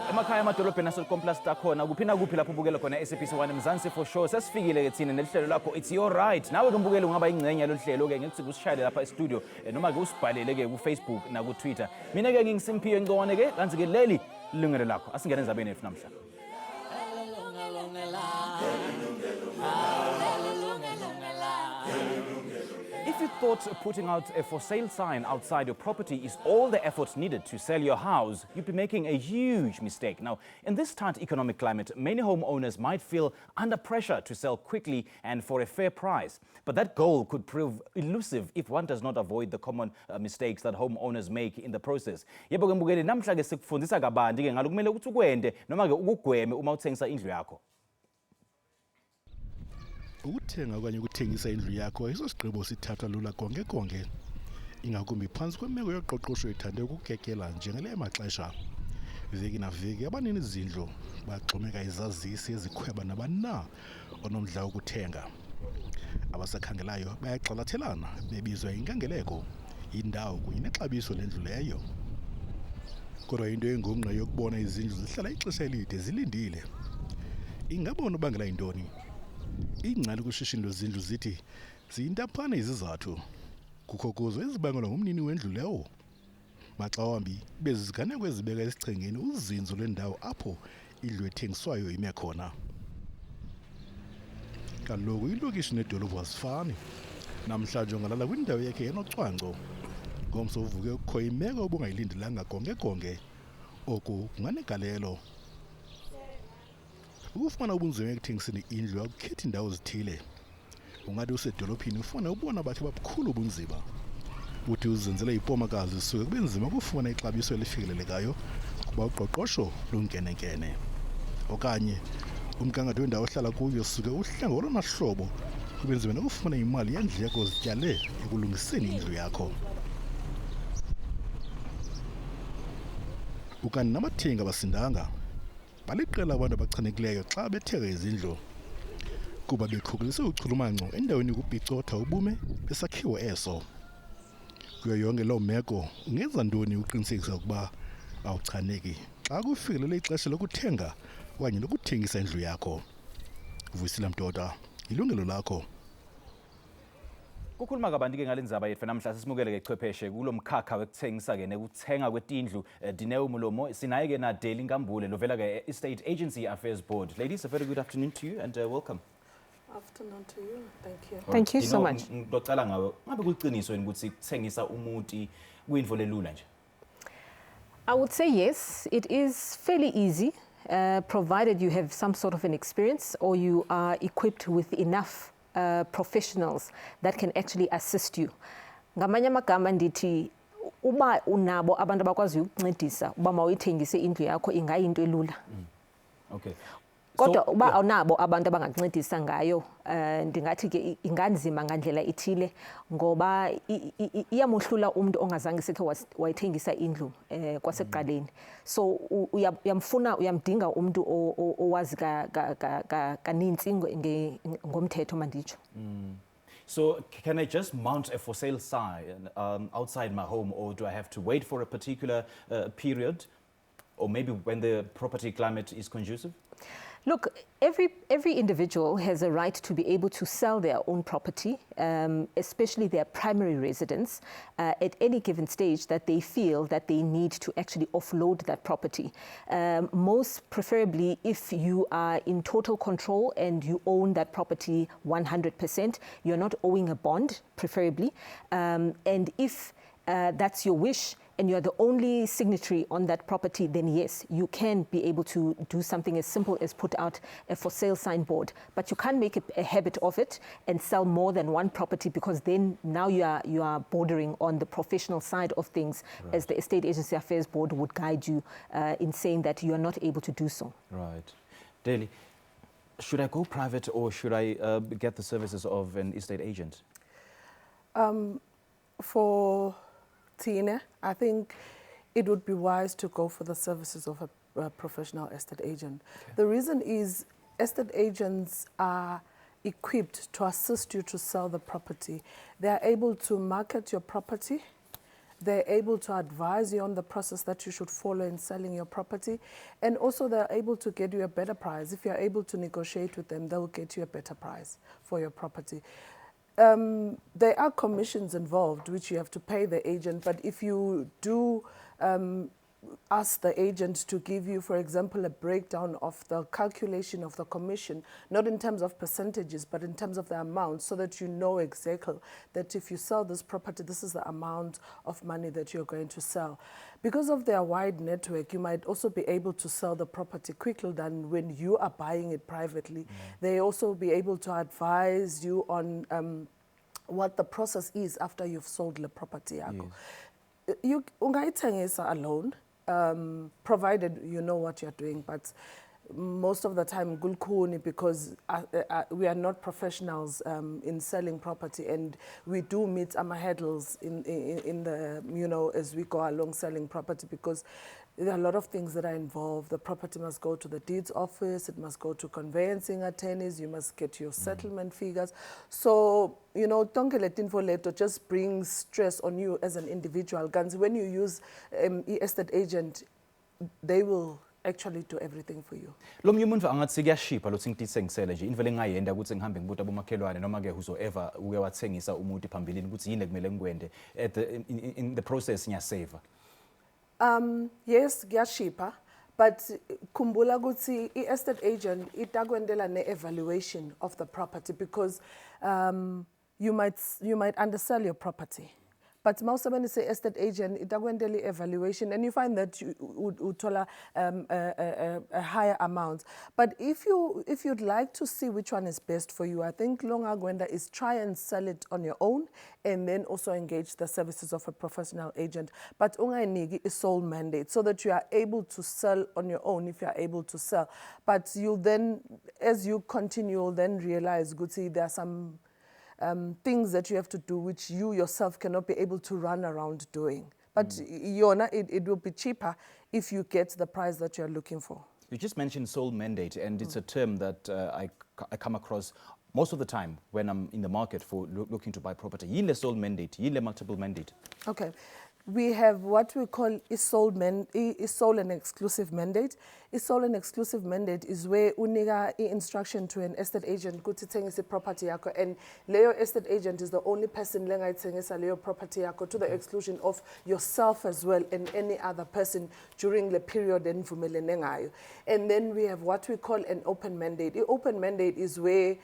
Emakhaya amadolobheni aseLkomplast akhona kuphina kuphi lapho ubukela khona SABC 1 Mzansi for sure sesifikile ke thina nehlelo lakho It's Your Right nawe ke mbukeli ungaba ingcenye yalo hlelo ke ngikuthi usishayele lapha e-studio noma ke usibhalele ke ku Facebook na ku Twitter mina ke ngingiSimphiwe Ngcwane ke kanti ke leli Yilungelo Lakho asingene ezabeni efu namhla. If you thought putting out a for sale sign outside your property is all the effort needed to sell your house, you'd be making a huge mistake. Now, in this tight economic climate, many homeowners might feel under pressure to sell quickly and for a fair price. But that goal could prove elusive if one does not avoid the common mistakes that homeowners make in the process. Yebo ke mbukeli namhla ke sikufundisa kabanti ke ngalo kumele ukuthi ukwende noma ke ukugweme uma uthengisa indlu yakho. Ukuthenga okanye ukuthengisa indlu yakho isosigqibo sithathwa lula konke ingakumbi phansi kwemeko yoqoqosho ethande ukukekela njengale maxesha veki na veki abanini izindlu baxhomeka izazisi ezikhweba nabana onomdla ukuthenga abasakhangelayo bayaxalathelana bebizwa inkangeleko indawo kunye nexabiso lendlu leyo kodwa into engumnqa yokubona izindlu zihlala ixesha elide zilindile ingabona ubangela intoni ingcali kushishini lwezindlu zithi ziyintaphane izizathu kukho kuzo ezibangelwa ngumnini wendlu leyo maxa wambi beziziganeko ezibeka esichengeni uzinzo lwendawo apho indlu ethengiswayo ime khona kaloku ilokishi nedolophu azifani namhlanje ungalala kwindawo yakhe enocwangco ngomso uvuke kukho imeko obungayilindelanga konke oku kunganegalelo ukufumana ubunzima ekuthengiseni indlu akukhethi indawo zithile ungathi usedolophini ufuna ubona bathi babukhulu ubunzima uthi uzenzele ipomakazi zisuke kube nzima ukufumana ixabiso elifikelelekayo kuba uqoqosho lunkenenkene okanye umgangatho wendawo ohlala kuyo suke uhlenga olona hlobo kube nzima nokufumana imali yendleko zityale ekulungiseni indlu yakho ukani nabathengi abasindanga baliqela abantu abachanekileyo xa bethenga izindlu kuba bekhokelise uchulumanco endaweni yokupicotha ubume besakhiwo eso kuyo yonke loo meko ungenza ntoni uqinisekisa ukuba awuchaneki xa kufikelele ixesha lokuthenga okanye lokuthengisa indlu yakho Vuyisile Mdoda Yilungelo Lakho Kukhuluma kabanti ke ngalendzaba yethu namhla sisimukele ke chwepheshe kulomkhakha wekuthengisa ke nekuthenga kwetindlu Dineo Mulomo sinaye ke na Daily Nkambule lovela ke Estate Agency Affairs Board. Ladies, a very good afternoon to you and welcome. Afternoon to you. Thank you. Thank you so much. Ngicela ngawe ngabe kuliqiniso ukuthi kuthengisa umuti kuyinto lelula nje. I would say yes, it is fairly easy provided you have some sort of an experience or you are equipped with enough professionals that can actually assist you. Ngamanye amagama ndithi uba unabo abantu abakwazi ukuncedisa uba mawuyithengise indlu yakho ingayinto elula. Okay. Kodwa uba awunabo abantu abangakuncedisa ngayo ndingathi ke inganzima ngandlela ithile ngoba iyamohlula umuntu ongazange sekhe wayithengisa indlu kwaseqaleni. So uyamdinga umuntu owazi kaninzi ngomthetho manditsho. So can I just mount a for sale sign outside my home or do I have to wait for a particular period or maybe when the property climate is conducive? Look, every individual has a right to be able to sell their own property, especially their primary residence, at any given stage that they feel that they need to actually offload that property. Most preferably if you are in total control and you own that property 100%, you're not owing a bond, preferably. And if that's your wish, and you're the only signatory on that property, then yes, you can be able to do something as simple as put out a for sale signboard. But you can't make a habit of it and sell more than one property because then now you are bordering on the professional side of things, right, as the Estate Agency Affairs Board would guide you in saying that you are not able to do so. Right. Daily, should I go private or should I get the services of an estate agent? For Tina, I think it would be wise to go for the services of a professional estate agent. Okay. The reason is estate agents are equipped to assist you to sell the property. They are able to market your property They're able to advise you on the process that you should follow in selling your property. And also they're able to get you a better price. If you're able to negotiate with them, they'll get you a better price for your property. There are commissions involved, which you have to pay the agent. But if you do ask the agent to give you, for example, a breakdown of the calculation of the commission, not in terms of percentages, but in terms of the amount, so that you know exactly that if you sell this property, this is the amount of money that you're going to sell. Because of their wide network, you might also be able to sell the property quicker than when you are buying it privately. They also be able to advise you on what the process is after you've sold the property. You ungayithengisa alone, provided you know what you're doing, but most of the time gulkhuni, because we are not professionals in selling property, and we do meet hurdles in the, you know, as we go along selling property, because there are a lot of things that are involved. The property must go to the deeds office, it must go to conveyancing attorneys, you must get your settlement figures. So, you know, tonke letinfo leto just brings stress on you as an individual. When you use estate agent, they will actually do everything for you. Lo mnye umuntu angathi kuyashipha lo ngithengisele nje indlela engayenda ukuthi ngihambe ngibuta abomakhelwane noma ke whosoever uke wathengisa umuntu phambilini ukuthi yini ekumele ngikwende in the process ngiyasave. Yes, kuyashipha, but kumbula ukuthi estate agent itakwendela ne-evaluation of the property, because you might undersell your property. But most of them say estate agent, itakwendela evaluation, and you find that you utola a higher amount. But if you'd like to see which one is best for you, I think longa gwenda is try and sell it on your own, and then also engage the services of a professional agent. But ungainigi is sole mandate, so that you are able to sell on your own if you are able to sell. But you'll then, as you continue, you'll then realize, Guti, there are some things that you have to do which you yourself cannot be able to run around doing. But it will be cheaper if you get the price that you're looking for. You just mentioned sole mandate, and it's a term that I come across most of the time when I'm in the market for looking to buy property. Yile sole mandate, yile multiple mandate. Okay. We have what we call a sole and exclusive mandate. A sole and exclusive mandate is where uniga instruction to an estate agent to tengisa property yako, and Leo estate agent is the only person lenga tengisa Leo property yako, to the exclusion of yourself as well and any other person during the period and vumelenengayo. And then we have what we call an open mandate. The open mandate is where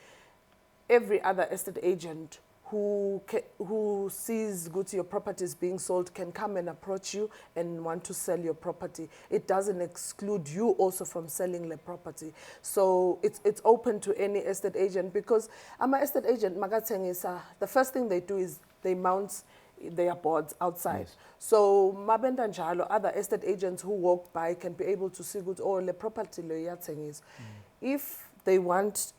every other estate agent who sees your property is being sold can come and approach you and want to sell your property. It doesn't exclude you also from selling the property. So it's open to any estate agent, because I'm an estate agent, the first thing they do is they mount their boards outside. Yes. So mabenda njalo, other estate agents who walk by can be able to see the property lo yathengisa.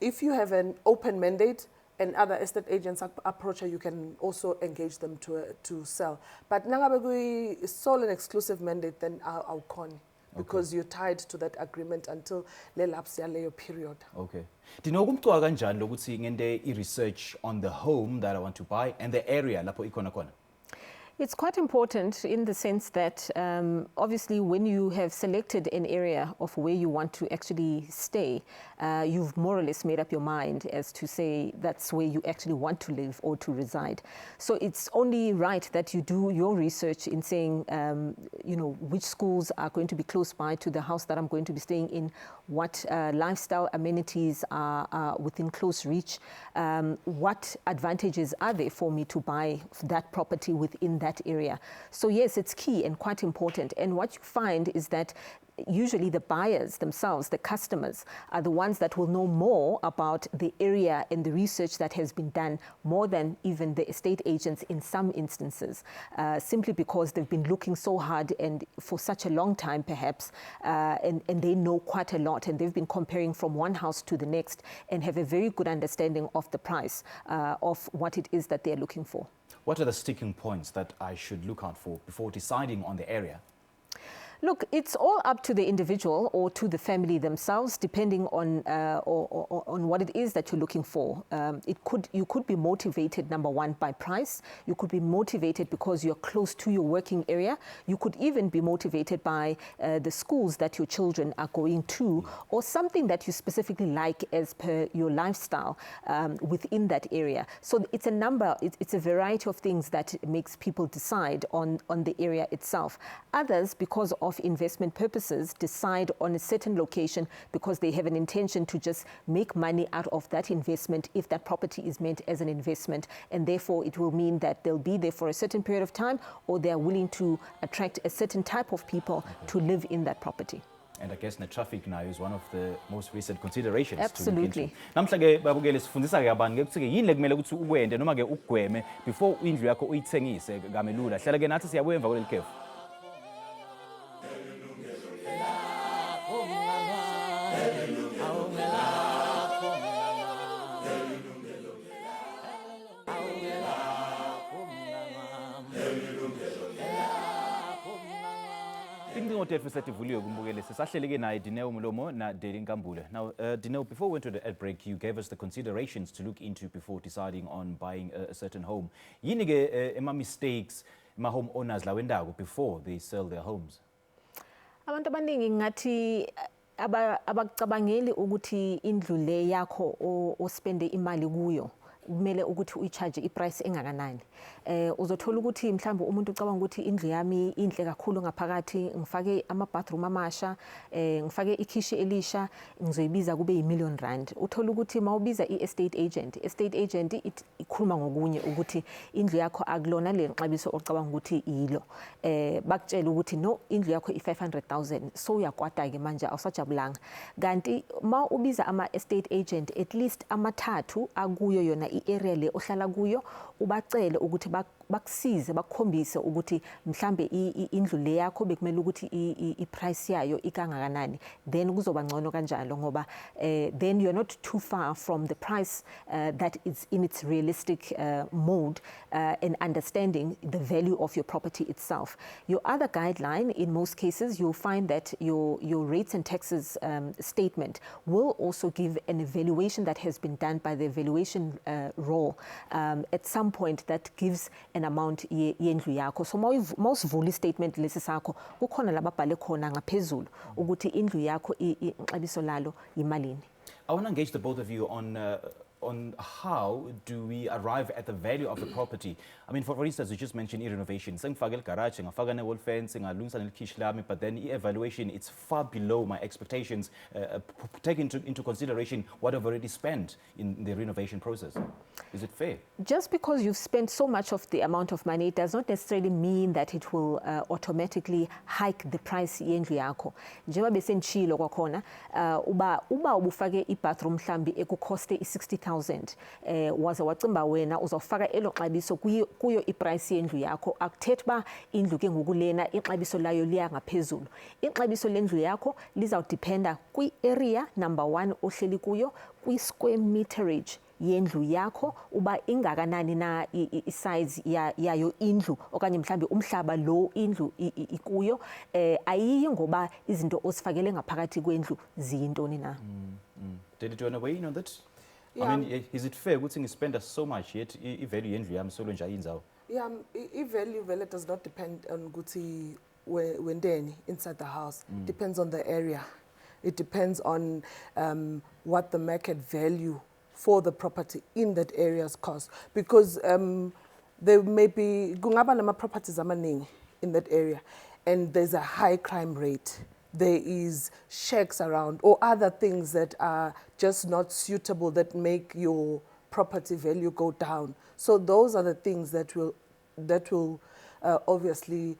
If you have an open mandate, and other estate agents approach you, can also engage them to sell. But nangabe sole and exclusive mandate, then I'll con, because you're tied to that agreement until le lapse your period. Okay. Dinokumtwa kanjani lokuthi ngende research on the home that I want to buy and the area lapho ikona kona? It's quite important in the sense that obviously when you have selected an area of where you want to actually stay, you've more or less made up your mind as to say that's where you actually want to live or to reside. So it's only right that you do your research in saying, you know, which schools are going to be close by to the house that I'm going to be staying in, what lifestyle amenities are within close reach, what advantages are there for me to buy that property within that area. So yes, it's key and quite important. And what you find is that usually the buyers themselves, the customers, are the ones that will know more about the area and the research that has been done more than even the estate agents in some instances, simply because they've been looking so hard and for such a long time perhaps, and they know quite a lot, and they've been comparing from one house to the next and have a very good understanding of the price of what it is that they're looking for. What are the sticking points that I should look out for before deciding on the area? Look, it's all up to the individual or to the family themselves, depending on what it is that you're looking for. You could be motivated, number one, by price. You could be motivated because you're close to your working area. You could even be motivated by the schools that your children are going to, or something that you specifically like as per your lifestyle within that area. So it's a variety of things that makes people decide on the area itself. Others, because of investment purposes, decide on a certain location because they have an intention to just make money out of that investment if that property is meant as an investment, and therefore it will mean that they'll be there for a certain period of time, or they are willing to attract a certain type of people to live in that property. And I guess the traffic now is one of the most recent considerations. Absolutely. Namhla ke babukele sifundisa ke abantu ke ukuthi yini lekumele ukuthi ukwende noma ke ugweme before indlu yakho uyithengise kamelula. Hlala ke nathi siyabuyemva kuleli khefu. Now, Dineo, before we went to the ad break, you gave us the considerations to look into before deciding on buying a certain home. Yini ke ema mistakes ma home owners lawendago before they sell their homes? Abantu abaningi ngathi abakucabangeli ukuthi indlu le yakho ospende imali kuyo kumele ukuthi uyicharge iprice engakanani. Uzothola ukuthi mhlawumbe umuntu ucabanga ukuthi indlu yami inhle kakhulu ngaphakathi, ngifake ama bathroom amasha, ngifake ikhishi elisha, ngizoyibiza kube R1 million. Uthola ukuthi mawubiza i-estate agent ikhuluma ngokunye ukuthi indlu yakho akulona le nxabiso ocabanga ukuthi yilo. Bakutshela ukuthi no, indlu yakho i500,000, so uyakwata ke manje awusajabulanga. Kanti ma ubiza ama estate agent at least amathathu akuyo yona i-area le ohlala kuyo, ubacele ukuthi bakusize bakukhombise ukuthi mhlambe indlu le yakho bekumele ukuthi iprice yayo ikangakanani, then kuzoba ngcono kanjalo ngoba then you're not too far from the price that is in its realistic mode and understanding the value of your property itself. Your other guideline, in most cases, you'll find that your rates and taxes statement will also give an evaluation that has been done by the evaluation role at some point that gives an amount yendlu yakho. So mawusivula statement lesi sakho kukhona lababhale khona ngaphezulu ukuthi indlu yakho ixabiso lalo yimalini. I want to engage the both of you on how do we arrive at the value of the property. I mean, for instance, you just mentioned renovation. Sengifake garage, ngafaka wall fence, ngalungisa nelkhishi lami, but then evaluation, it's far below my expectations. Take into consideration what I've already spent in the renovation process. Is it fair? Just because you've spent so much of the amount of money, it does not necessarily mean that it will automatically hike the price yendlu yakho. Njengoba besenchilo kwakhona, uba ubufake ibathroom mhlambi ekukoste i60,000, waza wacimba wena uzofaka elo xabiso kuyo iprice yendlu yakho, akuthethi ba indlu ke ngokulena ixabiso layo liya ngaphezulu. Ixabiso lendlu yakho lizawudependa kwi-area number 1 ohleli kuyo, kwi-square meterage yendlu yakho, uba ingakanani na isize yayo indlu okanye mhlambe umhlaba lo indlu ikuyo, ayiyi ngoba izinto osifakele ngaphakathi kwendlu ziyintoni na. Did you want to weigh in on that? Yeah. I mean, is it fair ukuthi ngispenda so much yet i-value yendlu yami solo nje ayinzawo? Yeah, i-value does not depend on ukuthi wendeni inside the house. Depends on the area. It depends on what the market value for the property in that area's cost, because there may be kungaba nama properties amaningi in that area and there's a high crime rate. There is shacks around or other things that are just not suitable that make your property value go down. So those are the things that will obviously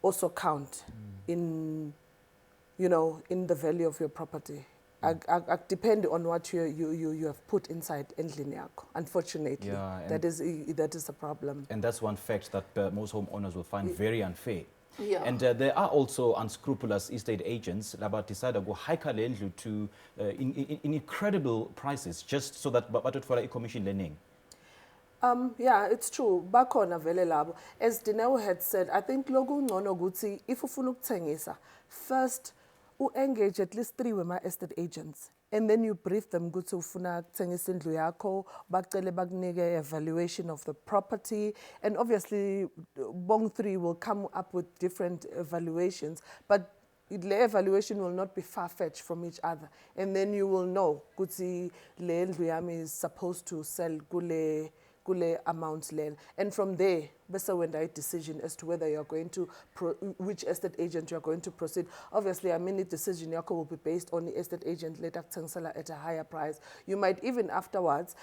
also count in, you know, in the value of your property. Depend on what you have put inside endlini yakho. Unfortunately, yeah, that is a problem. And that's one fact that most homeowners will find very unfair. Yeah. And there are also unscrupulous estate agents that decide to go hike lendlu to in incredible prices just so that but for a commission lending. Yeah, it's true. Bakhona vele labo. As Dineo had said, I think logo ngono ukuthi if ufuna ukuthengisa, first engage at least 3 wema estate agents. And then you brief them ukuthi ufuna ukuthengisa indlu yakho, bacele bakunike evaluation of the property, and obviously bong 3 will come up with different evaluations, but the evaluation will not be far-fetched from each other. And then you will know ukuthi le ndlu yami is supposed to sell kule amount len. And from there, bese when a decision as to whether you're going to, which estate agent you're going to proceed. Obviously, I mean, the decision will be based on the estate agent later at a higher price. You might even afterwards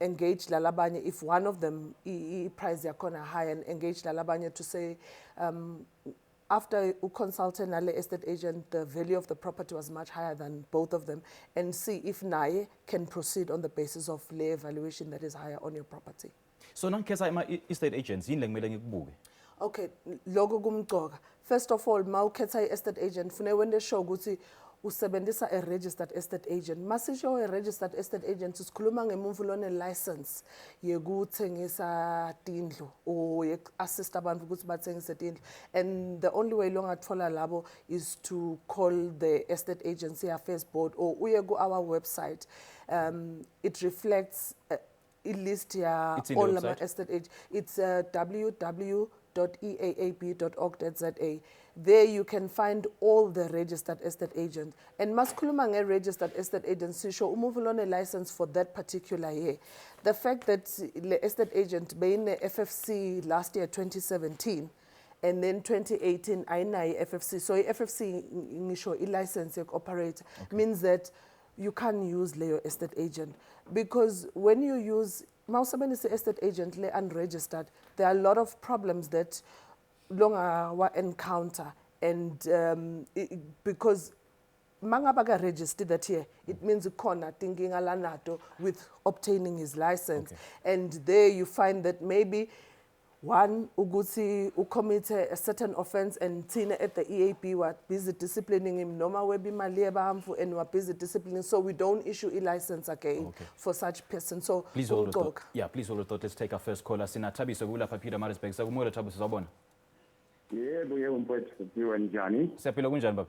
engage Lalabanya if one of them price yakona high, and engage Lalabanya to say, after consulting an estate agent, the value of the property was much higher than both of them, and see if NAE can proceed on the basis of lay evaluation that is higher on your property. So nankhetha estate agents yini lekumele ngikubuke? Okay, logo kumqoka. First of all, mawukhetha estate agent fune when they show ukuthi usebenzisa a registered estate agent. Masisho a registered estate agent sikhuluma ngemuva lone license yekuthengisa tindlu or assist abantu ukuthi bathengise tindlu. And the only way longathola labo is to call the estate agency affairs board or uye ku our website. It reflects a list ya all of estate agents. It's www.eaab.org.za. There you can find all the registered estate agents. And maskuluma nge registered estate agency show umuvulone a license for that particular year. The fact that the estate agent being the FFC last year 2017 and then 2018 aina FFC. So FFC initial license operate means that you can't use Leo estate agent, because when you use Mausabeni estate agent le unregistered, there are a lot of problems that longa encounter, and because mangabaga registered that here, it means corner thinking alanato with obtaining his license, and there you find that maybe one uguti commit a certain offense and tina at the EAP were busy disciplining him, noma webi malieba and were busy disciplining, so we don't issue a license again for such person. So please hold the thought. Yeah, please hold the thought. Let's take our first caller. Sina Tabi Sogula Papira Marisbek. Sagumura Tabu Sabona. Yeah, we have un point you and Johnny. Sepilo Gunjan Bab.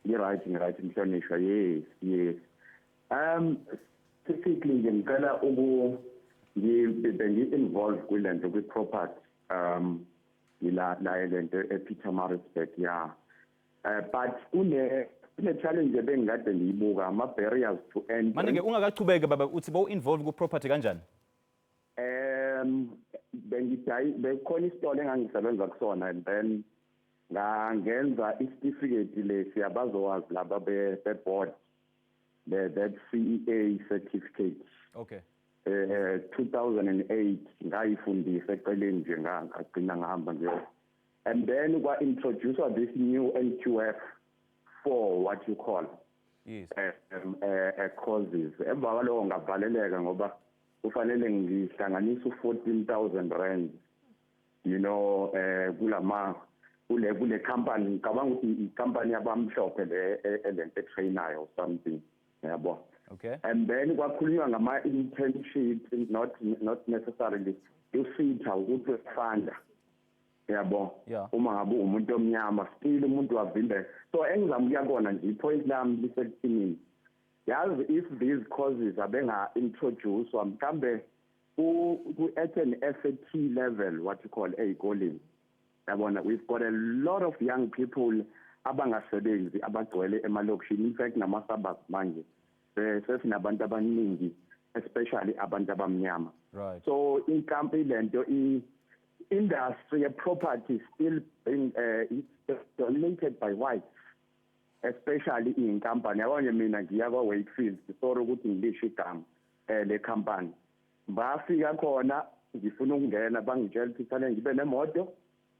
You're right, Jonisha. Yes. Specifically in Ghana, they involved with property. La Peter Marisbek, yeah. But une challenge bengathi ngiyibuka ama barriers to entry. Manike ungakachubeke baba uthi bo involved ku property kanjani? Bekhona isitolo engangisebenza kusona, and then ngangenza isitifiketi lesi abazowazi laba be-board, that CEA certificate. Okay. 2008 ngayifundisa eceleni nje ngagcina ngahamba nje, and then introduce this new NQF for what you call causes. Emva kwaloko ngavaleleka ngoba kufanele ngihlanganise 14,000 rand, you know, kule company ngicabanga ukuthi i-company yabamhlophe le elento trainayo or something, yabo. Okay. And then kwakhulunywa ngama internship, not necessarily usitha ukuthi funda, yabo. Uma ngabe umuntu omnyama still umuntu wavimbe. So engizama ukuyakona nje ipoint lami lisekuthinini, yazi if these causes abenga introduce mhlambe at an FAT level, what you call eyikoleni, yabona, we've got a lot of young people abangasebenzi abagcwele emalokishini, in fact nama-suburbs manje sesinabantu abaningi, especially abantu abamnyama. Right. So in lento industry property still being dominated by whites, especially in company. Yabona mina ngiya kwa Wakefield, sorry ukuthi ngilisho igama le company. Bafika khona ngifuna ukungena bangitshela ukuthi kufanele ngibe nemoto,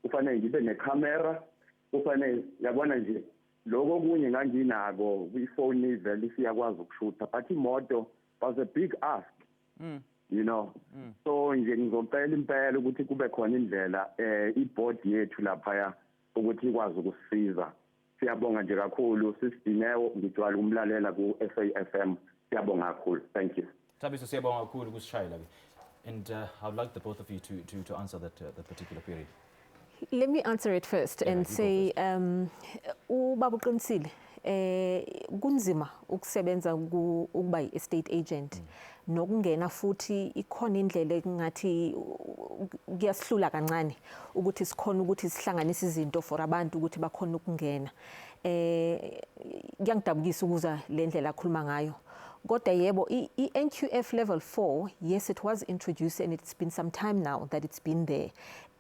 kufanele ngibe necamera, kufanele, yabona nje lokho kunye nganginako kwi-phone vele siyakwazi ukushutha, but imoto was a big ask. You know. So nje ngizocela impela ukuthi kube khona indlela i-board yethu lapha ukuthi ikwazi ukusisiza. Siyabonga nje kakhulu sisidinewo, ngijwayele umlalela ku SAFM. Siyabonga kakhulu. Thank you. Tabiso siyabonga kakhulu kusishayela ke. And I'd like the both of you to answer that particular query. Let me answer it first and say, ubaba uqinisile kunzima ukusebenza ukuba i-estate agent nokungena futhi ikhona indlela engathi kuyasihlula kancane ukuthi sikhona ukuthi sihlanganise izinto for abantu ukuthi bakhona ukungena. Kuyangidabukisa ukuza le ndlela akhuluma ngayo. Kodwa yebo, i-NQF level 4, yes, it was introduced and it's been some time now that it's been there.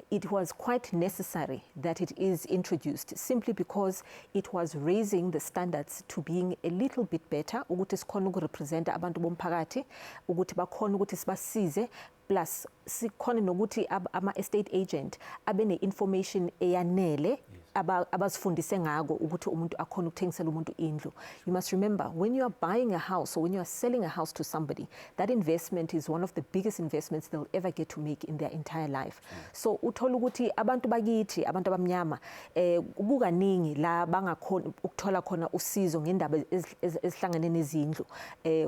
It was quite necessary that it is introduced simply because it was raising the standards to being a little bit better, ukuthi sikhona ukurepresenta abantu bomphakathi, ukuthi bakhona ukuthi sibasize, plus sikhona nokuthi ama-estate agent abe ne-information eyanele abazifundise ngako ukuthi umuntu akhona ukuthengisela umuntu indlu. You must remember, when you are buying a house or when you are selling a house to somebody, that investment is one of the biggest investments they'll ever get to make in their entire life. So uthola ukuthi abantu bakithi, abantu abamnyama, kukaningi la bangakhona ukuthola khona usizo ngendaba ezihlangane nezindlu.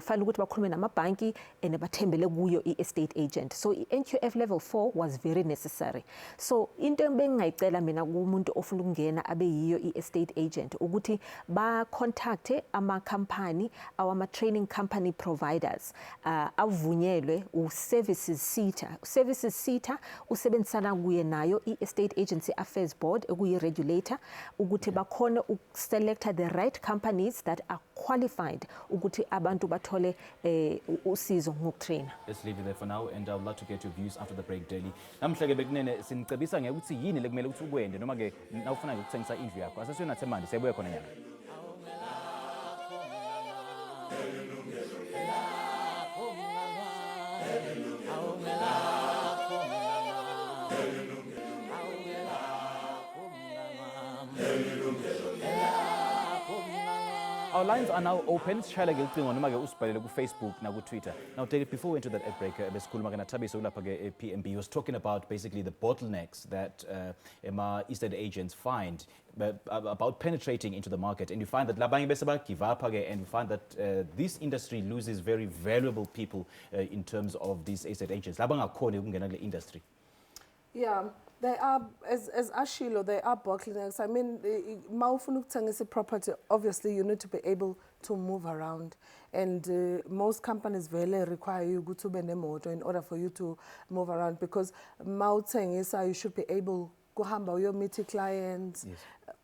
Fanele ukuthi bakhulume namabhanki and bathembele kuyo i-estate agent. So i-NQF level 4 was very necessary. So into ebengingayicela mina kumuntu ofuna ukungena abe yiyo i-estate agent ukuthi ba contacte ama-company, ama-training company providers avunyelwe u-services SETA. Services SETA usebenzisana kuye nayo i-Estate Agency Affairs Board ekuyi-regulator ukuthi bakhona ukuselecta the right companies that are qualified ukuthi abantu bathole usizo ngokutraina. Let's leave it there for now, and I would like to get your views after the break daily. Namhlanje bekunene sinicebisa ngekuthi yini lekumele ukuthi ukwende noma ke nawufuna ukuthengisa indlu yakho. Asesiyona themandi sebuye khona nyaka. Our lines are now open. Shayela ngecingo noma ke usibhalele ku Facebook na ku Twitter. Now David, before we enter that ad break, besikhuluma ke na Thabiso lapha ke PMB, he was talking about basically the bottlenecks that estate agents find about penetrating into the market, and you find that labanye bese ba give up again, and you find that this industry loses very valuable people in terms of these estate agents. Labangakhona ukungena kule industry. Yeah. They are, as Ashilo, they are bottlenecks. I mean, maufunu kuthengisa property, obviously you need to be able to move around. And most companies vele require you to be nemoto in order for you to move around, because mauthengisa you should be able kuhamba uyomiti clients,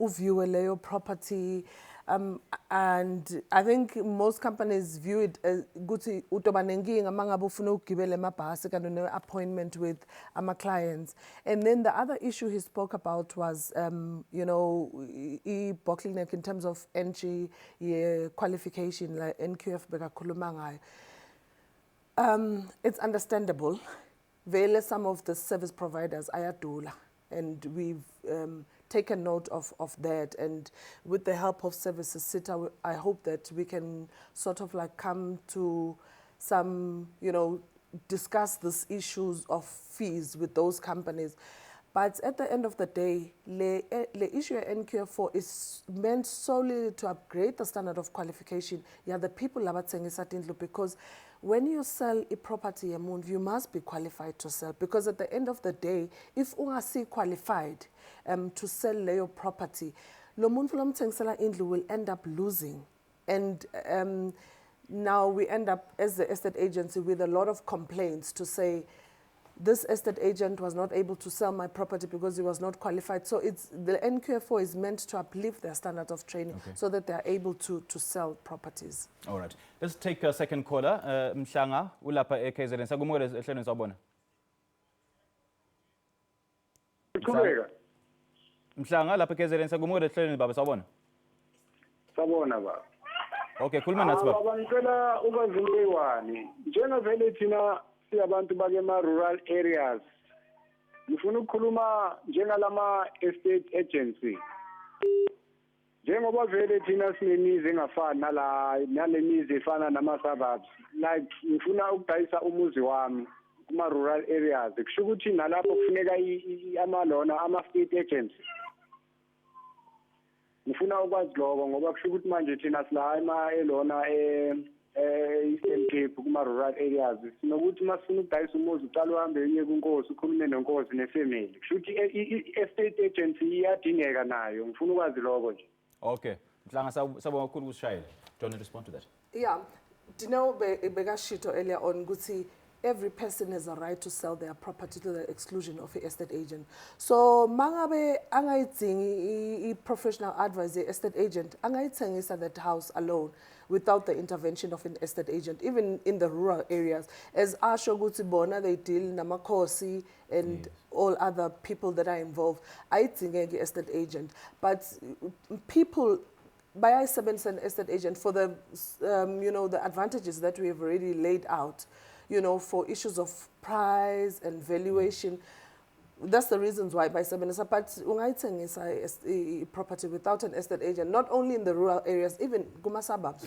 uviewe leyo property. And I think most companies view it as ukuthi utoba nenkinga mangabe ufuna ukugibela emabhasi kanti no appointment with clients. And then the other issue he spoke about was you know, bottleneck in terms of entry qualification, like NQF bekakhuluma ngayo. It's understandable. Vele some of the service providers ayadula, and we've taken note of that, and with the help of services SETA, I hope that we can sort of like come to some, you know, discuss these issues of fees with those companies. But at the end of the day, the issue at NQF4 is meant solely to upgrade the standard of qualification. Yeah, the people labathengisa indlu, because when you sell a property, you must be qualified to sell. Because at the end of the day, if ungasi qualified to sell your property, lo muntu lomthengisela indlu will end up losing. And now we end up as the estate agency with a lot of complaints to say, this estate agent was not able to sell my property because he was not qualified. So it's, the NQF4 is meant to uplift their standard of training, so that they are able to sell properties. All right. Let's take a second caller. Mhlanga, ulapha eKZN. Sakumukele ehlelweni sawubona. Mhlanga lapha eKZN, sakumukele ehlelweni baba sawubona. Sawubona baba. Okay, khuluma nathi baba. Ngicela ukwazimpewani. Njengavele thina abantu bakema rural areas, ngifuna ukukhuluma njengalama estate agency. Njengoba vele thina sinemizi engafani nalemizi efana nama suburbs, like ngifuna ukudayisa umuzi wami kuma rural areas, kusho ukuthi nalapho kufuneka amalona ama state agency. Ngifuna ukwazi lokho ngoba kusho ukuthi manje thina sila elona Eastern Cape kuma-rural areas sinokuthi masifuna ukudayisa umuzi uqala uhambe uye kunkosi ukhulume nenkosi nefamily kusho ukuthi i-estate agency iyadingeka nayo ngifuna ukwazi lokho nje. Okay. Mhlanga sabonga kakhulu kusishayela. Do you want to respond to that? Yeah, Begashito earlier on, Guti, every person has a right to sell their property to the exclusion of an estate agent. So, mangabe angaiting professional advice, the estate agent, angaiting is at that house alone without the intervention of an estate agent, even in the rural areas. As Asho Guti Bona, they deal Namakosi and all other people that are involved. I think an estate agent, but people. By I-7 an estate agent for the, the advantages that we have already laid out, for issues of price and valuation. That's the reasons why by 7 is a but is a property without an estate agent, not only in the rural areas, even Guma suburbs,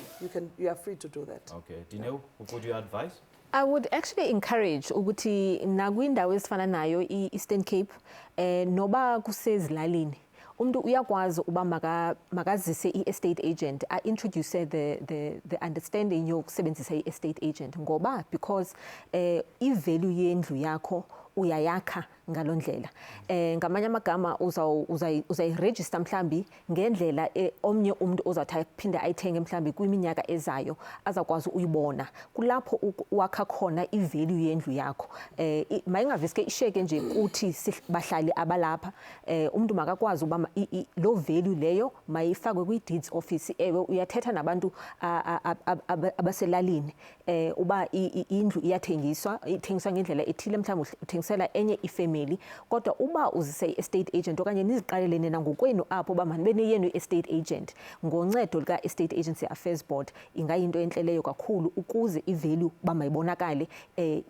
you are free to do that. Okay. Dino, what would you advise? I would actually encourage ukuthi nakwindawo ezifana nayo Eastern Cape noba kusezilalini umuntu uyakwazi uba makazise i-estate agent introduce the understanding yokusebenzisa i-estate agent ngoba because i-value yendlu yakho uyayakha ngalondlela ngamanye amagama uzayiregister mhlambi ngendlela omnye umuntu ozathi phinda ayithenge mhlambi kwiminyaka ezayo azakwazi uyibona kulapho wakha khona i-value yendlu yakho mayingaveske isheke nje kuthi bahlali abalapha umuntu makakwazi uba lo value leyo mayifakwe kwi-deeds office ewe uyathetha nabantu abaselalini uba indlu ithengiswa ngendlela ethile mhlawumbe uthengisela enye ifamily kodwa uba uzise estate agent okanye niziqalele nina ngokwenu apho ba manibe neyenu estate agent ngoncedo lika estate agency affairs board ingayinto enhleleyo kakhulu ukuze ivalue bamayibonakale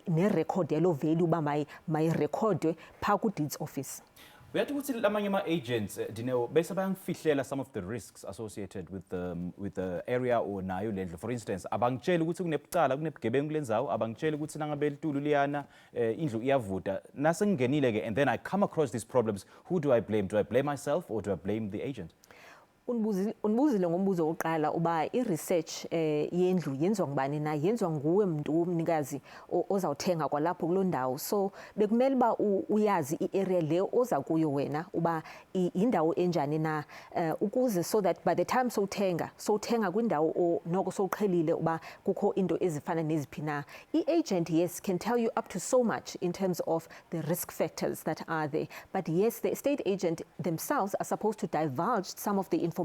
nerecord yalo value mayirecordwe pha ku deeds office. We had to see amanye agents, Dino, bese bayangifihlela some of the risks associated with the area or nayo lendlu. For instance, abangitshela ukuthi kunebucala kunebugebengu lenzawo, abangitshela ukuthi nangabe litulu liyana indlu iyavuda. Nasengingenile ke and then I come across these problems. Who do I blame? Do I blame myself or do I blame the agent? Unibuzile ngombuzo oqala uba i-research yendlu yenziwa ngubani na yenziwa nguwe mntu umnikazi ozawuthenga kwalapho kuloo ndawo so bekumele uba uyazi i-area le oza kuyo wena uba indawo enjani na ukuze so that by the time sowuthenga kwindawo noko sowuqhelile uba kukho into ezifana neziphi na i-agent yes can tell you up to so much in terms of the risk factors that are there but yes the estate agent themselves are supposed to divulge some of the information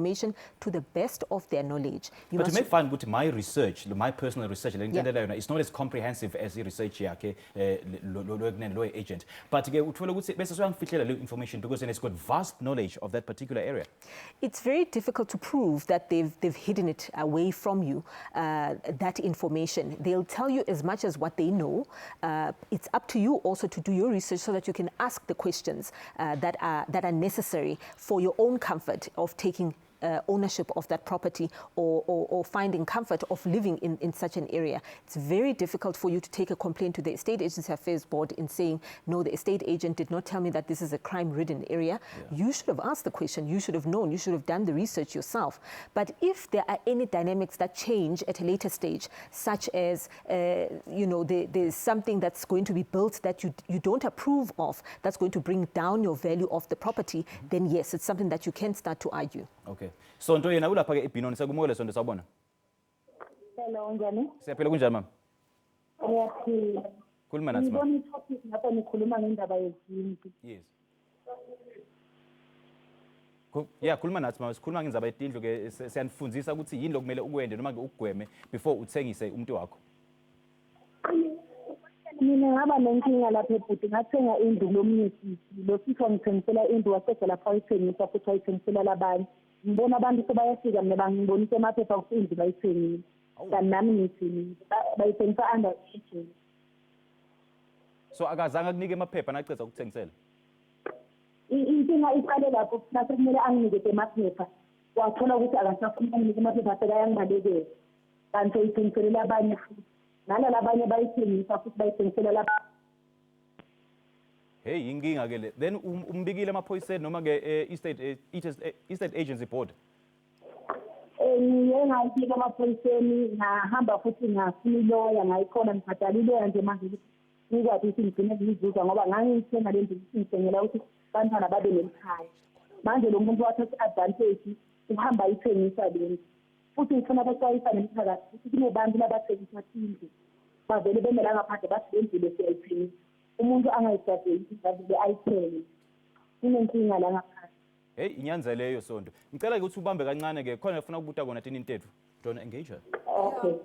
to the best of their knowledge. But you may find that my research, my personal research, it's not as comprehensive as the research here, lawyer agent. But information because then it's got vast knowledge of that particular area. It's very difficult to prove that they've hidden it away from you, that information. They'll tell you as much as what they know. It's up to you also to do your research so that you can ask the questions that are necessary for your own comfort of taking ownership of that property or finding comfort of living in such an area. It's very difficult for you to take a complaint to the Estate Agency Affairs Board in saying, no, the estate agent did not tell me that this is a crime-ridden area. Yeah. You should have asked the question, you should have known, you should have done the research yourself. But if there are any dynamics that change at a later stage, such as, there's something that's going to be built that you don't approve of, that's going to bring down your value of the property, then yes, it's something that you can start to argue. Okay. So nto yena ulapha ke ibhinoni sakumole sonto sawubona. Hello njani? Siyaphila kunjani mama? Ngiyaphila. Khuluma nathi mama. Ngibona i-topic lapha nikhuluma ngendaba yezinto. Yes. Khuluma nathi mama, sikhuluma ngendaba yetindlu ke siyanifundisa ukuthi yini lokumele ukwende noma ke ukugweme before uthengise umuntu wakho. Mina ngaba nenkinga lapha ebhuti ngathenga indlu lomnyisi lo sifo ngithengisela indlu wasese lapha ayithengisa futhi ayithengisela labanye ngibona abantu sebayafika mina bangibonisa emaphepha ukuthi indlu bayithengile kanti nami ngithini bayithengisa under agent so akazange akunike emaphepha nacedza ukuthengisela inkinga iqale lapho nase kumele anginike emaphepha wathola ukuthi akasafuna ukunike emaphepha sekayangibalekela kanti ayithengisela abanye futhi nala labanye bayithengisa futhi bayithengisela lapha. Hey inkinga ke le then umbikile amaphoyiseni noma ke estate agency board. ngiye ngayifika emaphoyiseni ngahamba futhi ngafuna iloya ngayikhona ngibhadala iloya nje manje ngikwazi ukuthi ngigcine ngizuza ngoba ngangiyithenga le nto ngithengela ukuthi bantwana babe nelikhaya manje lo muntu wathatha i-advantage uhamba ayithengisa le nto futhi ngifuna baxwayisa nemphakathi ukuthi kunebantu labathengisa indlu bavele bemela ngaphandle bathi le ndlu lesiyayithengisa umuntu angayigadeli ukuthi ayithenge inenkinga la ngaphandle. Hey, inyanza leyo Sonto. Ngicela ukuthi ubambe kancane ke khona ngifuna ukubuta kona tini intetho. Don't engage her. Okay.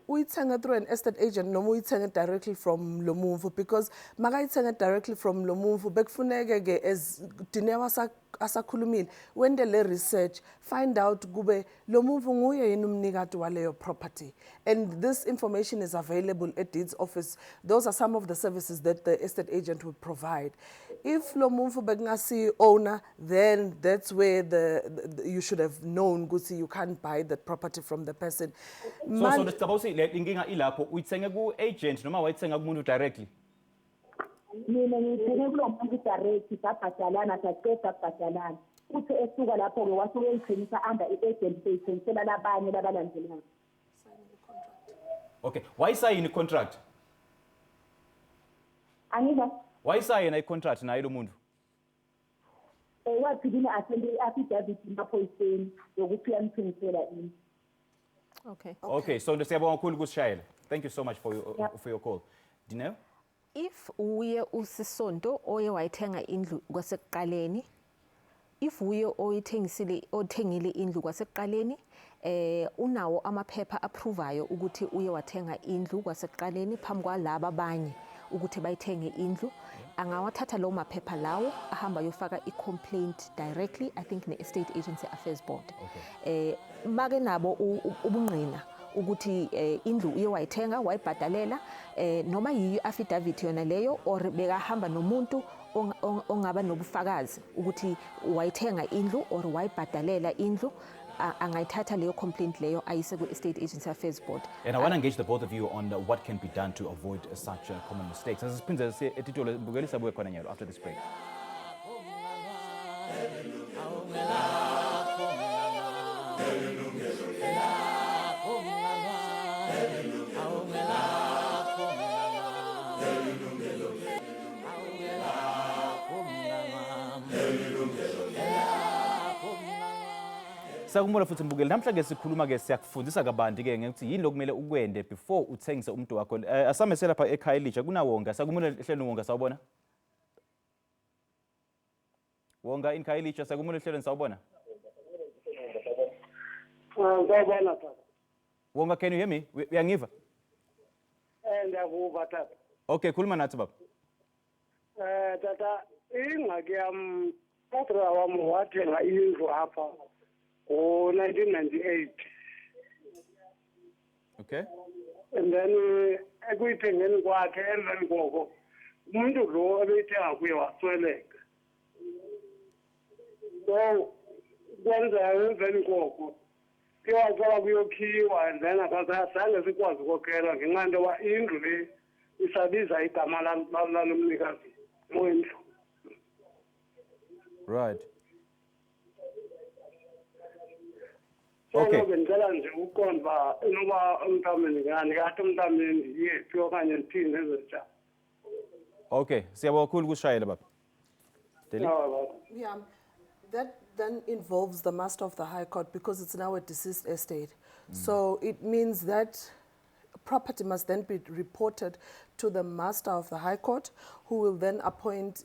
Uyithenga through an estate agent noma uyithenga directly from lo muntu because makayithenga directly from lo muntu bekufuneke ke as Dinewa asakhulumile wende le research find out kube lo muntu nguye yini umnikati waleyo property and this information is available at deeds office. Those are some of the services that the estate agent would provide. If lo muntu bekungasi owner, then that's where you should have known ukuthi you can't buy that property from the person. So suppose le inkinga ilapho uyithenga ku agent noma wayithenga kumuntu directly. Mina ngithenge kulo muntu direct sabhadalana saqeda kubhadalana uthi esuka lapho ke wasuke uyithengisa under i-agent beyithengisela labanye labalandelayo. Okay, why sign i-contract? Angiza Why sign i-contract naye lo muntu? waphinde athende i-affidavit emaphoyiseni yokuthi uyamthengisela ini. Okay. Okay, so siyabonga kakhulu kusishayela. Thank you so much for your call. Dineo? If uye usisonto oye wayithenga indlu kwasekuqaleni, if uye othengile indlu kwasekuqaleni, unawo amaphepha approvayo ukuthi uye wathenga indlu kwasekuqaleni phambi kwalabo abanye ukuthi bayithenge indlu, angawathatha lawo maphepha lawo ahamba yofaka i-complaint directly I think ne-estate agency affairs board. Make nabo ubungqina ukuthi indlu uye wayithenga wayibhadalela noma yi-affidavit yona leyo or bekahamba nomuntu ongaba nobufakazi ukuthi wayithenga indlu or wayibhadalela indlu, angayithatha leyo complaint leyo ayise ku-estate agency affairs board. And I want to engage the both of you on what can be done to avoid such common mistakes. Sasiphinde etitolo bukelisa buye khona nyalo after this break. Sakumula futhi mbukeli namhla ke sikhuluma ke siyakufundisa kabanti ke ngokuthi yini lokumele ukwende before uthengise umuntu wakho. Asamese lapha ekhaya elisha kunawonga sakumula ehlelweni wonga sawubona. Wonga in khaya elisha sakumula ehlelweni sawubona. Ngiyabona tata. Wonga, can you hear me? Uyangiva? Ngiyakuva tata. Okay, khuluma nathi baba. Tata ingxaki yam brother wami wathenga indlu apha ngo-1998. Okay. And then ekuyithengeni kwakhe emveni koko umuntu lo ebeyithenga kuye wasweleka. So kwenzeka emveni koko kuyaqala kuyokhiwa and then akazange sikwazi ukokhelwa ngenxa nto yoba indlu le isabiza igama lalomnikazi wendlu. Right. Okay. Bendicela nje ukuqonda uba inoba umntameni ngani kathi umntameni yephi okanye ndithini ezinjani. Okay, siyabonga kakhulu kusishayela baba. Yeah, that then involves the master of the High Court because it's now a deceased estate. So it means that property must then be reported to the master of the High Court, who will then appoint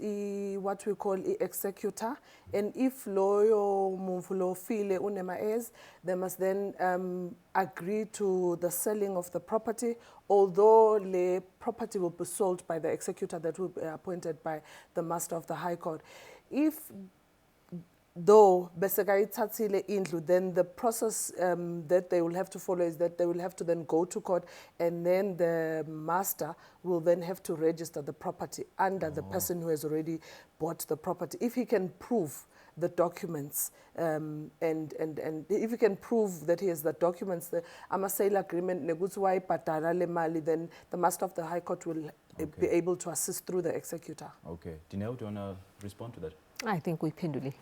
what we call an executor. And if loyo mumfulo file unema is, they must then agree to the selling of the property, although the property will be sold by the executor that will be appointed by the master of the High Court. If though besekaithathile indlu, then the process that they will have to follow is that they will have to then go to court, and then the master will then have to register the property under the person who has already bought the property. If he can prove the documents and if he can prove that he has the documents, the sale agreement, then the master of the High Court will be able to assist through the executor. Okay. Dineo, do you want to respond to that? I think we pendulum.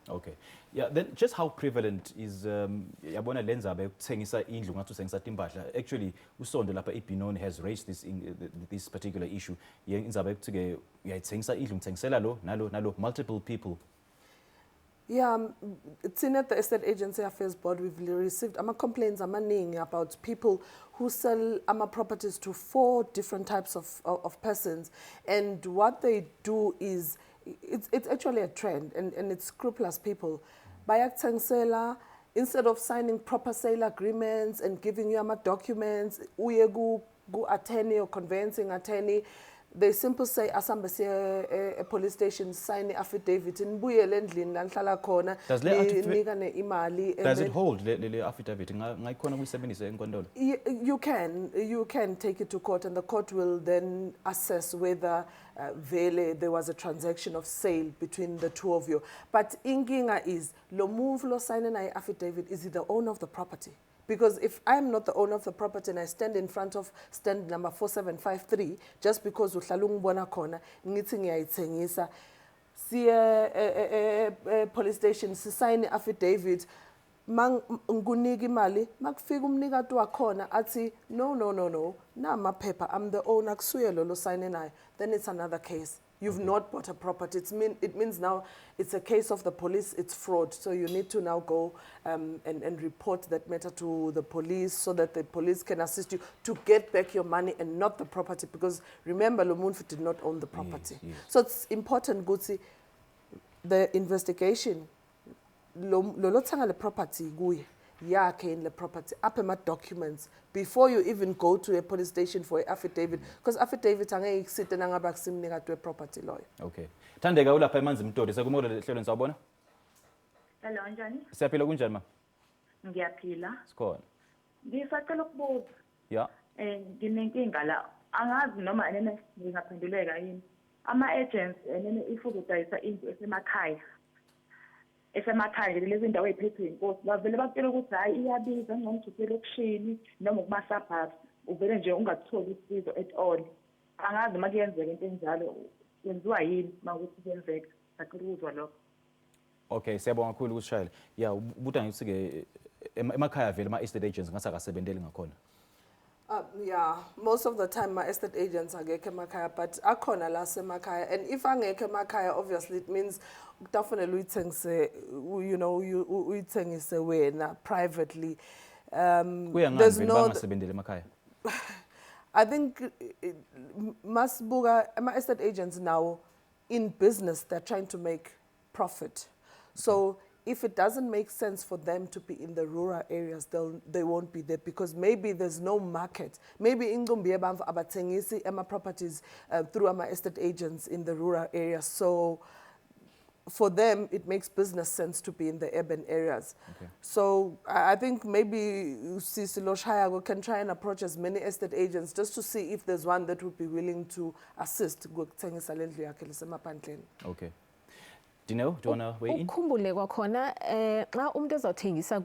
Okay. Yeah, then just how prevalent is yabona lenza bekuthengisa indlu ngathi uthengisa timpahla. Actually uSondo lapha eBinoni has raised this particular issue. Inzabe ekuthi uyayithengisa indlu ngithengisela lo nalo multiple people. Yeah, it's in at the Estate Agency Affairs Board. We've received complaints about people who sell properties to 4 different types of persons. And what they do is, it's actually a trend, and it's scrupulous people. Bayakuthengisela, instead of signing proper sale agreements and giving you documents, uye ku attorney or conveyancing attorney, they simply say asambe siye a police station, sign the affidavit nibuyele endlini la nihlala khona nikane imali. Does it hold le affidavit? Ngayikhona ukuyisebenzisa enkondolo? You can take it to court, and the court will then assess whether there was a transaction of sale between the two of you. But inkinga is lo move lo sign an affidavit, is he the owner of the property? Because if I'm not the owner of the property and I stand in front of stand number 4753, just because uhlala ungibona khona ngithi ngiyayithengisa, siye police station sign affidavit, nguniki imali, makufika umnikati wakhona athi no, namaphepha, I'm the owner, kusuye lo sign nayo, then it's another case. You've not bought a property. It means now it's a case of the police, it's fraud. So you need to now go and report that matter to the police so that the police can assist you to get back your money and not the property. Because remember, Lumunfu did not own the property. Yes. So it's important, Gutsi, the investigation, lolotsanga le property guye. Yakhe in the property, up documents before you even go to a police station for an affidavit, because affidavit angeke sit nangaba kusimnika to a property lawyer. Okay. Thandeka ulapha emanzi Mtodi, sekumole lehlelo sawubona? Hello, njani? Siyaphila kunjani ma? Ngiyaphila. Sikhona. Ngisacela ukubuza. Yeah. Nginenkinga la. Angazi noma enene ngingaphenduleka yini. Ama-agents enene ifuzodayisa into esemakhaya. Esemakhaya lezi ndawo eziphethwe inkosi bavele bakutshela ukuthi hayi iyabiza ngcono uthi elokishini noma kuma-suburbs uvele nje ungatholi usizo at all. Angazi uma kuyenzeka into enjalo yenziwa yini uma ukuthi kuyenzeka. Ngicela ukuzwa lokho. Okay, siyabonga kakhulu ukushayela. Yeah, ubuta ngithi ke emakhaya vele ama-estate agents ngathi akasebenteli ngakhona. Yeah, most of the time my estate agents are ngekho emakhaya, but akhona la semakhaya, and if angekho emakhaya, obviously it means definitely uyithengise, uyithengise wena privately. There's no bangasebenteli emakhaya. I think masbuga estate agents now in business, they're trying to make profit. So if it doesn't make sense for them to be in the rural areas, they won't be there, because maybe there's no market. Maybe ingumbi abathengisi ema properties through ama estate agents in the rural areas. So for them, it makes business sense to be in the urban areas. Okay. So I think maybe Sisilo Shayago can try and approach as many estate agents just to see if there's one that would be willing to assist. Okay. Dino, do you want to weigh in? Ukhumbule kwakhona xa umuntu ezothengisa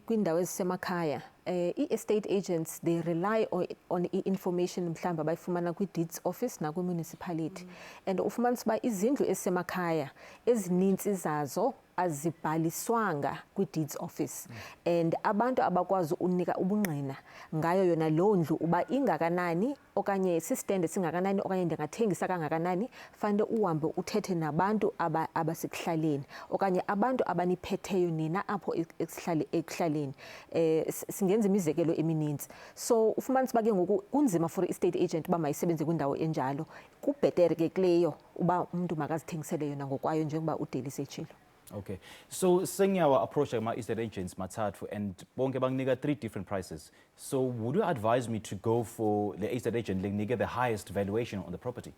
kwindawo ezisemakhaya, i-estate agents, they rely on information mhlamba bayifumana kwi-deeds office na kwi-municipality. And ufumanisa uba izindlu ezisemakhaya ezininzi zazo azibhaliswanga kwi-deeds office, and abantu abakwazi unika ubungqina ngayo yona loo ndlu uba ingakanani okanye sistende singakanani okanye ndingathengisa kangakanani, fanele uhambe uthethe nabantu abasekuhlaleni okanye abantu abaniphetheyo nina apho ekuhlaleni. Singenza imizekelo emininzi. So ufumanisa uba ke ngoku kunzima for i-estate agent uba mayisebenze kwindawo enjalo. Kubhetere ke kuleyo uba umuntu makazithengisele yona ngokwayo njengoba uDelise etshilo. Okay, so sengiyawa approach ama-estate agents mathathu and bonke banginika 3 different prices. So would you advise me to go for the estate agent lenginike the highest valuation on the property?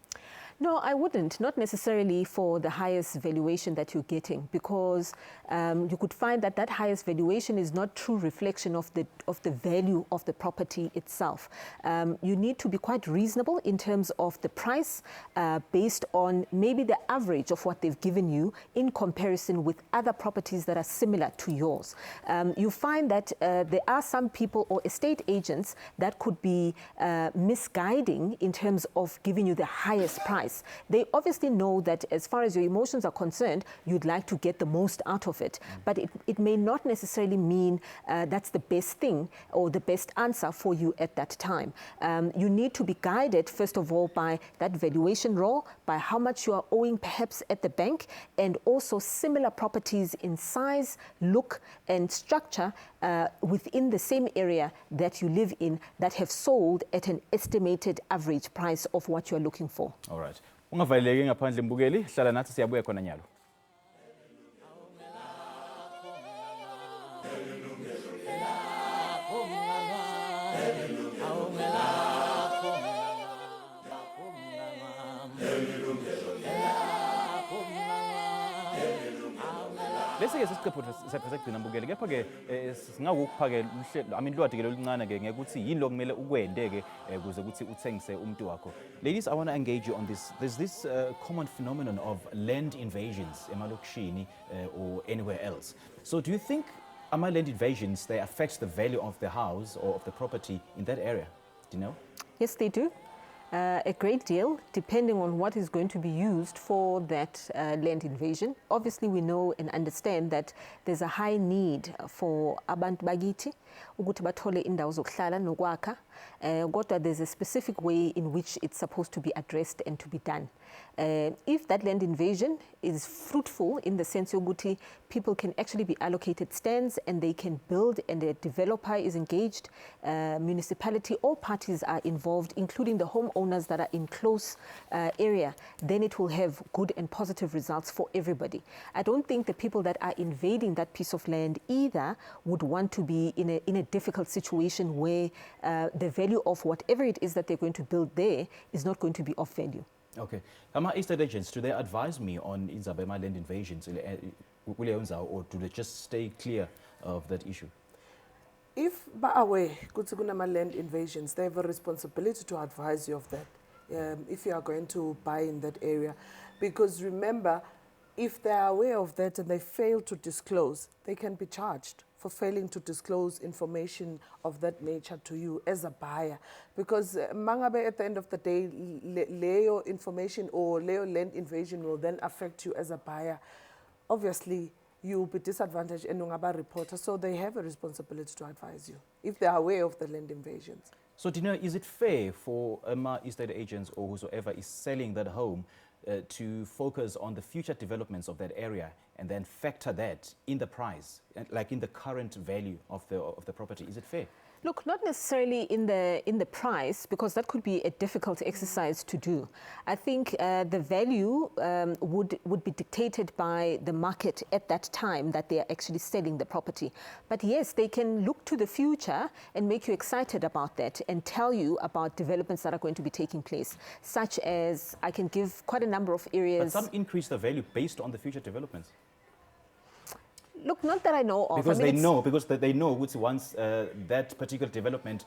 No, I wouldn't. Not necessarily for the highest valuation that you're getting, because you could find that highest valuation is not true reflection of the value of the property itself. You need to be quite reasonable in terms of the price based on maybe the average of what they've given you in comparison with other properties that are similar to yours. You find that there are some people or estate agents that could be misguiding in terms of giving you the highest price. price. They obviously know that as far as your emotions are concerned, you'd like to get the most out of it. But it may not necessarily mean that's the best thing or the best answer for you at that time. You need to be guided, first of all, by that valuation roll, by how much you are owing perhaps at the bank, and also similar properties in size, look, and structure within the same area that you live in that have sold at an estimated average price of what you're looking for. All right. Ungavaleleki ngaphandle mbukeli, hlala nathi siyabuya khona nyalo. Lesi-ke sisiqephu sekugcina mbukeli, kepha-ke singawukupha-ke lwadi-ke loluncane-ke ngekuthi yini lokumele ukwende-ke ukuze ukuthi uthengise umuntu wakho. Ladies, I want to engage you on this. There's this common phenomenon of land invasions emalokishini or anywhere else. So do you think land invasions, they affect the value of the house or of the property in that area? Do you know? Yes, they do. A great deal, depending on what is going to be used for that land invasion. Obviously, we know and understand that there's a high need for abantu bakithi ukuthi bathole indawo zokuhlala nokwakha. Kodwa there's a specific way in which it's supposed to be addressed and to be done. If that land invasion is fruitful in the sense yokuthi people can actually be allocated stands and they can build and the developer is engaged, municipality, all parties are involved, including the homeowners that are in close area, then it will have good and positive results for everybody. I don't think the people that are invading that piece of land either would want to be in a difficult situation where the value of whatever it is that they're going to build there is not going to be of value. Okay. Estate agents, do they advise me on Inzabema land invasions, or do they just stay clear of that issue? If by aware kunama land invasions, they have a responsibility to advise you of that. If you are going to buy in that area, because remember, if they are aware of that and they fail to disclose, they can be charged for failing to disclose information of that nature to you as a buyer. Because mangabe at the end of the day, Leo information or Leo land invasion will then affect you as a buyer. Obviously, you will be disadvantaged and ungaba reporter, so they have a responsibility to advise you if they are aware of the land invasions. So, Dino, is it fair for estate agents or whosoever is selling that home to focus on the future developments of that area and then factor that in the price, like in the current value of the property? Is it fair? Look, not necessarily in the price, because that could be a difficult exercise to do. I think the value would be dictated by the market at that time that they are actually selling the property. But yes, they can look to the future and make you excited about that and tell you about developments that are going to be taking place, such as I can give quite a number of areas. But some increase the value based on the future developments. Look, not that I know of. Because they know which once that particular development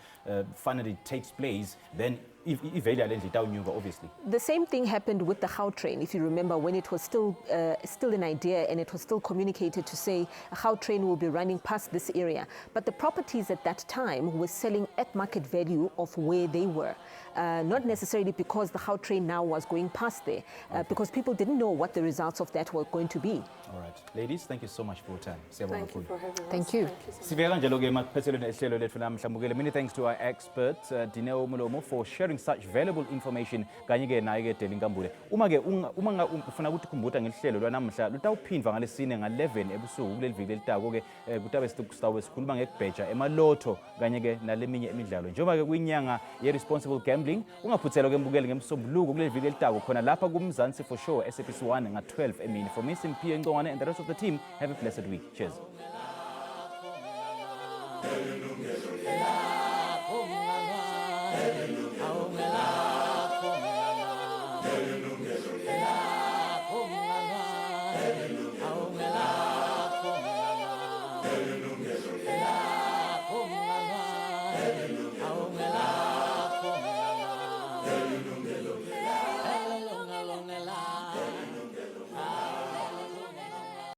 finally takes place, then obviously. The same thing happened with the Gautrain, if you remember, when it was still an idea and it was still communicated to say a Gautrain will be running past this area. But the properties at that time were selling at market value of where they were. Not necessarily because the Gautrain now was going past there, because people didn't know what the results of that were going to be. All right. Ladies, thank you so much for your time. Thank you for having us. Thank you. Many thanks to our expert, Dineo Mulomo, for sharing such valuable information. Uma-ke ufuna ukuthi ukhumbuta ngehlelo lwanamhla lutawuphindwa ngalesine nga-11 ebusuku kuleli viki elitako-ke kutabe sitawube sikhuluma ngekubheja emaloto kanye-ke naleminye imidlalo. Njengoba-ke kuyinyanga ye-responsible gambling, ungaphuthelwa-ke mbukele ngemsombuluko kuleli viki elitako khona lapha kumzansi for sure SABC 1 nga-12 emini. For me, Simphiwe Ngcongwane and the rest of the team, have a blessed week. Cheers. Yilungelo Lakho,